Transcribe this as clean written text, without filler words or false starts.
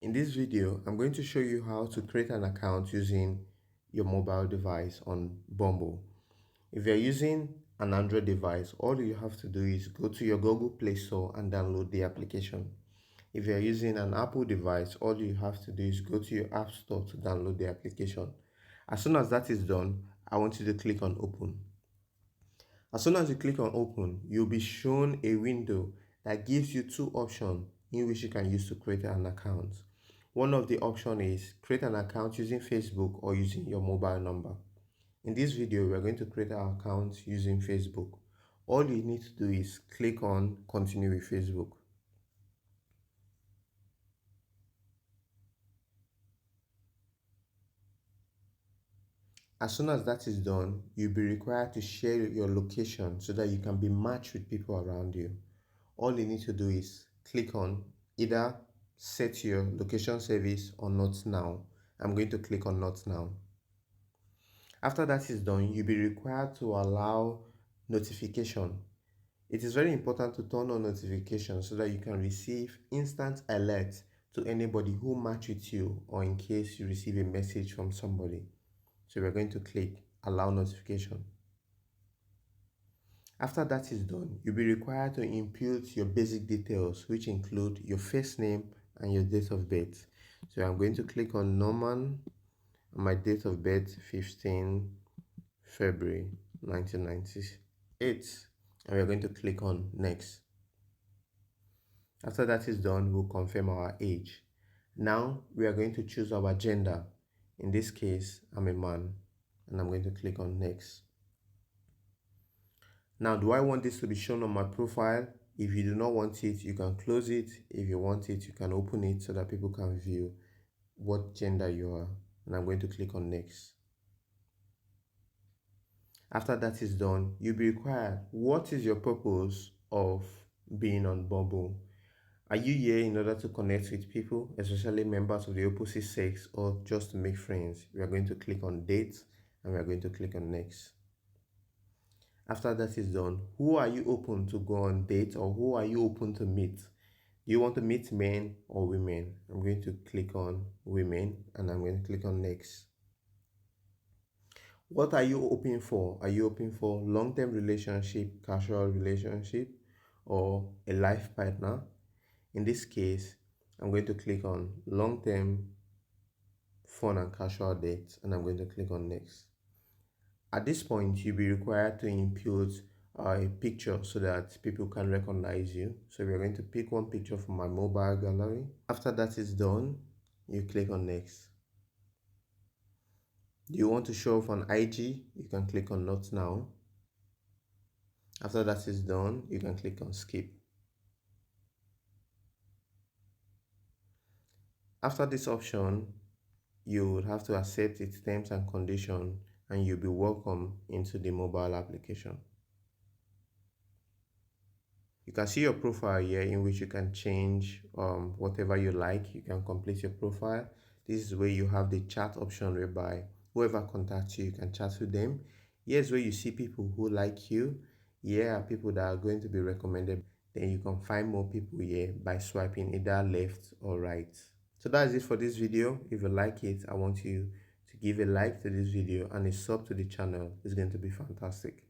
In this video, I'm going to show you how to create an account using your mobile device on Bumble. If you're using an Android device, all you have to do is go to your Google Play Store and download the application. If you're using an Apple device, all you have to do is go to your App Store to download the application. As soon as that is done, I want you to click on Open. As soon as you click on Open, you'll be shown a window that gives you two options in which you can use to create an account. One of the options is create an account using Facebook or using your mobile number. In this video, we're going to create our account using Facebook. All you need to do is click on Continue with Facebook. As soon as that is done, you'll be required to share your location so that you can be matched with people around you. All you need to do is click on either set your location service or not now. I'm going to click on not now. After that is done, you'll be required to allow notification. It is very important to turn on notifications so that you can receive instant alerts to anybody who match with you or in case you receive a message from somebody. So we're going to click allow notification. After that is done, you'll be required to input your basic details, which include your first name and your date of birth. So I'm going to click on Norman, my date of birth 15 February 1998, and we're going to click on next. After that is done, we'll confirm our age. Now we are going to choose our gender. In this case, I'm a man, and I'm going to click on next. Now, do I want this to be shown on my profile? If you do not want it, you can close it. If you want it, you can open it so that people can view what gender you are. And I'm going to click on next. After that is done, you'll be required, what is your purpose of being on Bumble? Are you here in order to connect with people, especially members of the opposite sex, or just to make friends? We are going to click on date and we are going to click on next. After that is done, who are you open to go on date, or who are you open to meet? Do you want to meet men or women? I'm going to click on women and I'm going to click on next. What are you open for? Are you open for long-term relationship, casual relationship, or a life partner? In this case, I'm going to click on long-term fun and casual dates and I'm going to click on next. At this point, you'll be required to input a picture so that people can recognize you. So we're going to pick one picture from my mobile gallery. After that is done, you click on next. Do you want to show off on IG? You can click on not now. After that is done, you can click on skip. After this option, you would have to accept its terms and conditions and you'll be welcome into the mobile application. You can see your profile here in which you can change whatever you like. You can complete your profile. This is where you have the chat option whereby whoever contacts you, you can chat with them. Here's where you see people who like you. Here are people that are going to be recommended. Then you can find more people here by swiping either left or right. So that's it for this video. If you like it, I want you to give a like to this video and a sub to the channel. It's going to be fantastic.